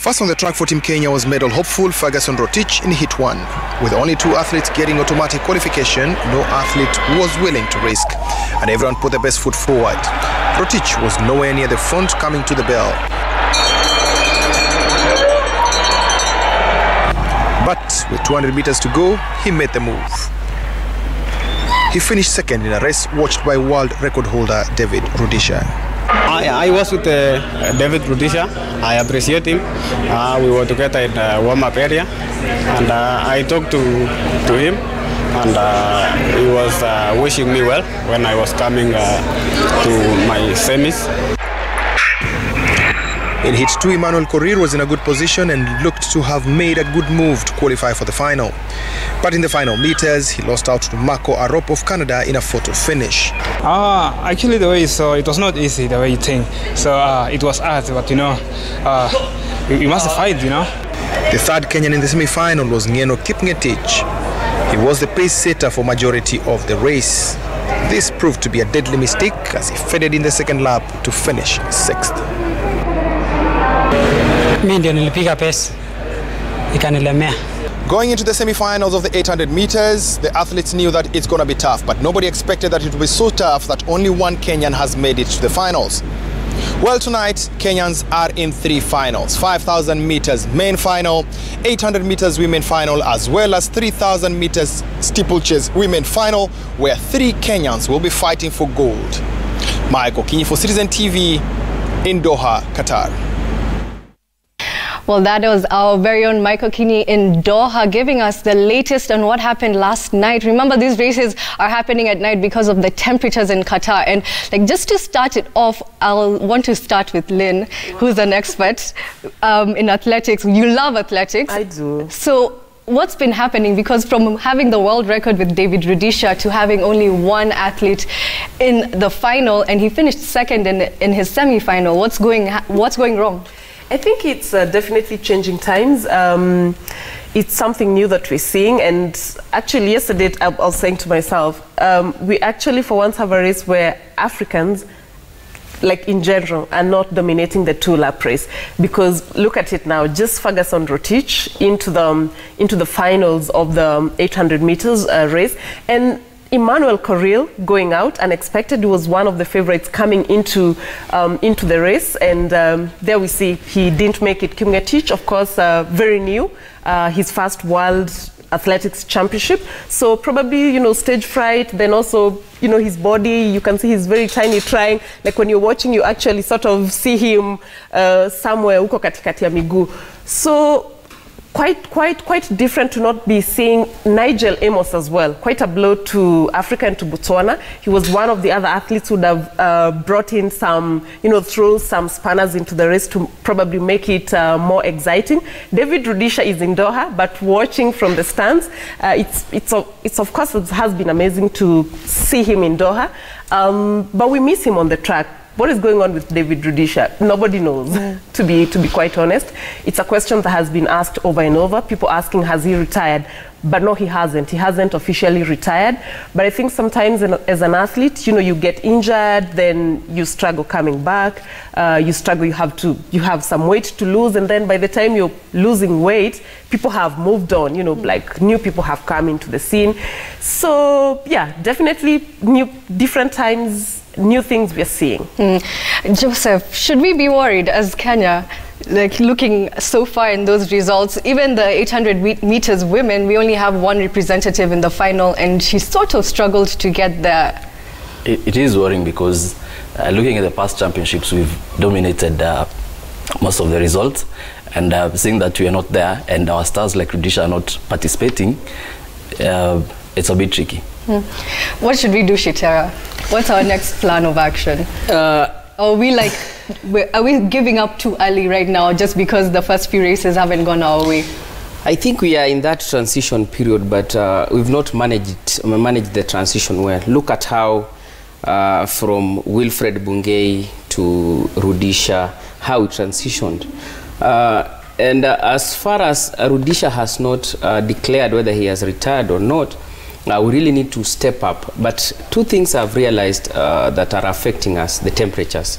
First on the track for Team Kenya was medal hopeful Ferguson Rotich in Heat 1. With only 2 athletes getting automatic qualification, no athlete was willing to risk, and everyone put their best foot forward. Rotich was nowhere near the front coming to the bell. But with 200 meters to go, he made the move. He finished second in a race watched by world record holder David Rudisha. I was with David Rudisha. I appreciate him. We were together in the warm-up area, and I talked to him, and he was wishing me well when I was coming to my semis. In Heat 2, Emmanuel Korir was in a good position and looked to have made a good move to qualify for the final. But in the final meters, he lost out to Marco Arop of Canada in a photo finish. Actually, the way you saw, it was not easy the way you think. So it was hard, but you know, we must fight, you know. The third Kenyan in the semi-final was Ngeno Kipngetich. He was the pace setter for majority of the race. This proved to be a deadly mistake as he faded in the second lap to finish 6th. Going into the semi-finals of the 800 meters, the athletes knew that it's going to be tough, but nobody expected that it would be so tough that only one Kenyan has made it to the finals. Well, tonight, Kenyans are in 3 finals: 5,000 meters main final, 800 meters women final, as well as 3,000 meters steeplechase women final, where 3 Kenyans will be fighting for gold. Michael Kinyi for Citizen TV in Doha, Qatar. Well, that was our very own Michael Kinney in Doha giving us the latest on what happened last night. Remember, these races are happening at night because of the temperatures in Qatar. And just to start it off, I'll want to start with Lynn, who's an expert in athletics. You love athletics. I do. So what's been happening? Because from having the world record with David Rudisha to having only 1 athlete in the final, and he finished second in his semi-final, what's going wrong? I think it's definitely changing times. It's something new that we're seeing, and actually yesterday I was saying to myself, we actually for once have a race where Africans, like in general, are not dominating the 2-lap race. Because look at it now, just Ferguson Rotich into the finals of the 800 meters race, and Emmanuel Korir going out unexpected. He was one of the favorites coming into the race, and there we see he didn't make it. Kipngetich, of course, very new, his first World Athletics Championship, so probably, you know, stage fright. Then also, you know, his body, you can see he's very tiny, trying, like when you're watching, you actually sort of see him somewhere uko katikati ya miguu. So quite different to not be seeing Nigel Amos as well. Quite a blow to Africa and to Botswana. He was one of the other athletes who would have brought in some, you know, thrown some spanners into the race to probably make it more exciting. David Rudisha is in Doha, but watching from the stands, it's of course, it has been amazing to see him in Doha, but we miss him on the track. What is going on with David Rudisha? Nobody knows, to be quite honest. It's a question that has been asked over and over. People asking, has he retired? But no, he hasn't. He hasn't officially retired. But I think sometimes as an athlete, you know, you get injured, then you struggle coming back. You struggle, you have some weight to lose, and then by the time you're losing weight, people have moved on, you know, like new people have come into the scene. So yeah, definitely different times, new things we're seeing. Joseph, should we be worried as Kenya, like looking so far in those results? Even the 800 meters women, we only have 1 representative in the final, and she sort of struggled to get there. It is worrying because looking at the past championships, we've dominated most of the results, and seeing that we are not there and our stars like Rudisha are not participating, it's a bit tricky. What should we do, Shitera? What's our next plan of action? Are we giving up too early right now just because the first few races haven't gone our way? I think we are in that transition period, but we've not managed the transition well. Look at how from Wilfred Bungei to Rudisha, how we transitioned. And as far as Rudisha has not declared whether he has retired or not, we really need to step up. But 2 things I've realized that are affecting us: the temperatures.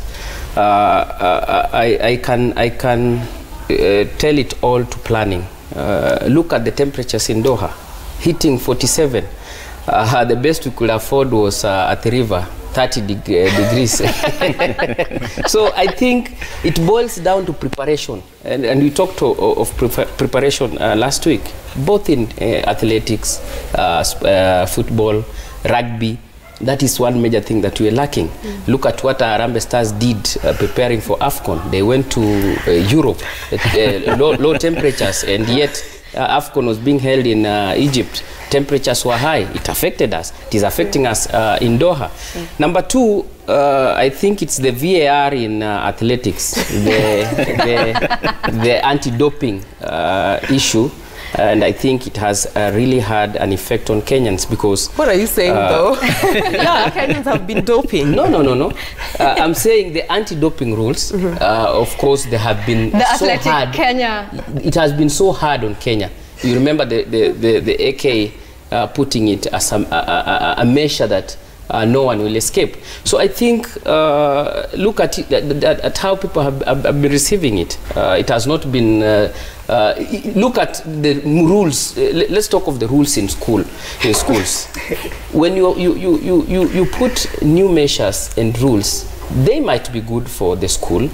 I can tell it all to planning. Look at the temperatures in Doha, hitting 47. The best we could afford was at the river, 30 degrees. So I think it boils down to preparation. And we talked of preparation last week, both in athletics, football, rugby. That is one major thing that we are lacking. Look at what our Harambee Stars did preparing for AFCON. They went to Europe at low temperatures, and yet AFCON was being held in Egypt. Temperatures were high. It affected us. It is affecting us in Doha. Number two, I think it's the VAR in athletics, the anti-doping issue. And I think it has really had an effect on Kenyans because... What are you saying though? Yeah, Kenyans have been doping. No. I'm saying the anti-doping rules, of course, they have been so hard. Kenya. It has been so hard on Kenya. You remember the AK putting it as a measure that no one will escape. So I think, look at it, at how people have been receiving it. It has not been, look at the rules. Let's talk of the rules in schools. When you put new measures and rules, they might be good for the school,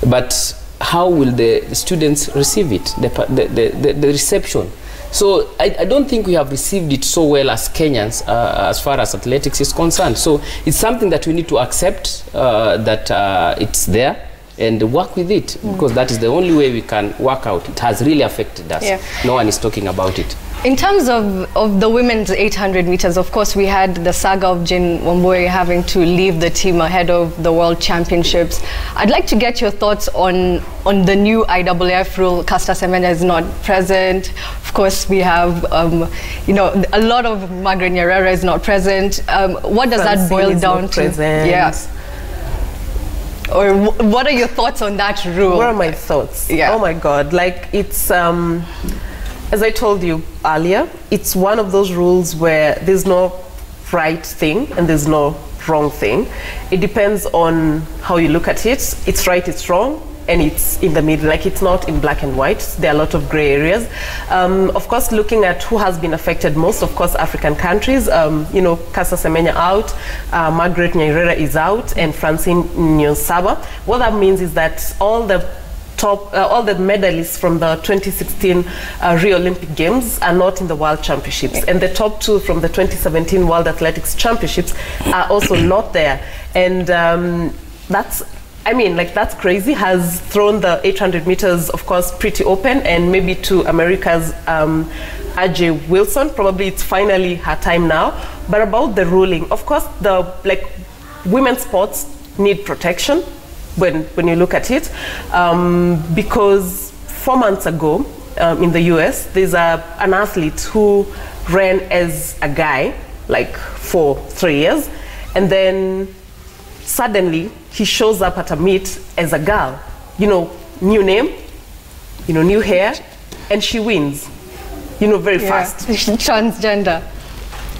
but how will the students receive it, the reception? So I don't think we have received it so well as Kenyans as far as athletics is concerned. So it's something that we need to accept that it's there and work with it, because that is the only way we can work out. It has really affected us. Yeah. No one is talking about it. In terms of the women's 800 meters, of course, we had the saga of Jane Wambui having to leave the team ahead of the World Championships. I'd like to get your thoughts on the new IAAF rule. Caster Semenya is not present. Of course, we have, a lot of Margaret Nyerere is not present. What does that boil down to? Yes. Or what are your thoughts on that rule? What are my thoughts? Yeah. Oh my God, like it's, as I told you earlier, it's one of those rules where there's no right thing and there's no wrong thing. It depends on how you look at it. It's right, it's wrong, and it's in the middle. Like, it's not in black and white. There are a lot of gray areas. Of course, looking at who has been affected most, of course, African countries. Caster Semenya out, Margaret Nyerere is out, and Francine Niyonsaba. What that means is that all the medalists from the 2016 Rio Olympic Games are not in the World Championships, and the top two from the 2017 World Athletics Championships are also not there. And that's crazy. Has thrown the 800 meters, of course, pretty open, and maybe to America's Ajay Wilson. Probably it's finally her time now. But about the ruling, of course, women's sports need protection. When you look at it, because 4 months ago in the US, there's an athlete who ran as a guy, for 3 years, and then suddenly he shows up at a meet as a girl. New name, new hair, and she wins, very fast. Transgender,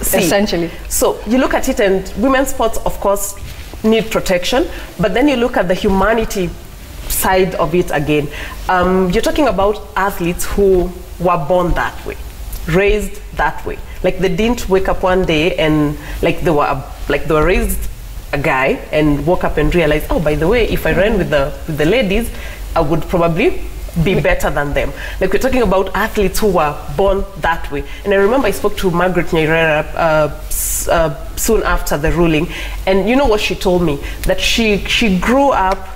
essentially. So you look at it, and women's sports, of course, need protection, but then you look at the humanity side of it again. You're talking about athletes who were born that way, raised that way. Like, they didn't wake up one day and they were raised a guy and woke up and realized, oh, by the way, if I ran with the ladies, I would probably be better than them. We're talking about athletes who were born that way. And I remember I spoke to Margaret Nyerere soon after the ruling, and you know what she told me? That she grew up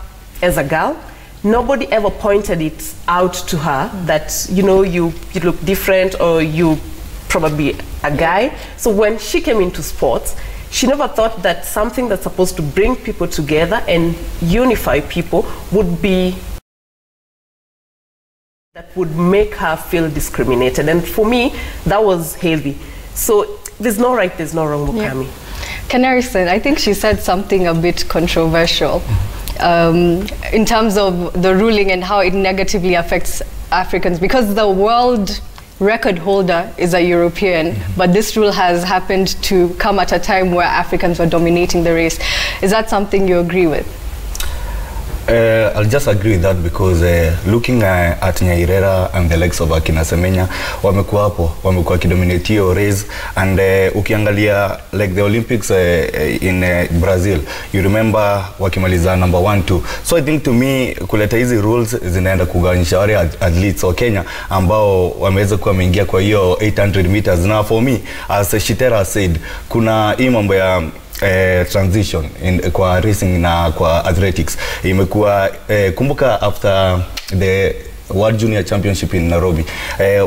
as a girl. Nobody ever pointed it out to her that, you look different, or you probably a guy. So when she came into sports, she never thought that something that's supposed to bring people together and unify people would be that would make her feel discriminated. And for me, that was heavy. So there's no right, there's no wrong, Mukami. Canarison, I think she said something a bit controversial in terms of the ruling and how it negatively affects Africans, because the world record holder is a European, but this rule has happened to come at a time where Africans were dominating the race. Is that something you agree with? I'll just agree with that because looking at Nyairera and the likes of Akina Semenya, wamekuwa hapo, wamekuwa kidominate hiyo race, and ukiangalia like the Olympics in Brazil, you remember wakimaliza number 1, 2. So I think to me kuleta hizi rules zinaenda kuganisha wale athletes wa Kenya ambao wameweza kuwa wameingia kwa hiyo 800 meters. Now for me, as Shitera said, kuna hii mambo ya transition kwa racing na kwa athletics imekuwa kumbuka after the World Junior Championship in Nairobi,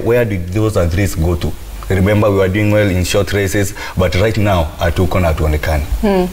where did those athletes go to? Remember, we were doing well in short races, but right now hatuko na hatuonekani. Now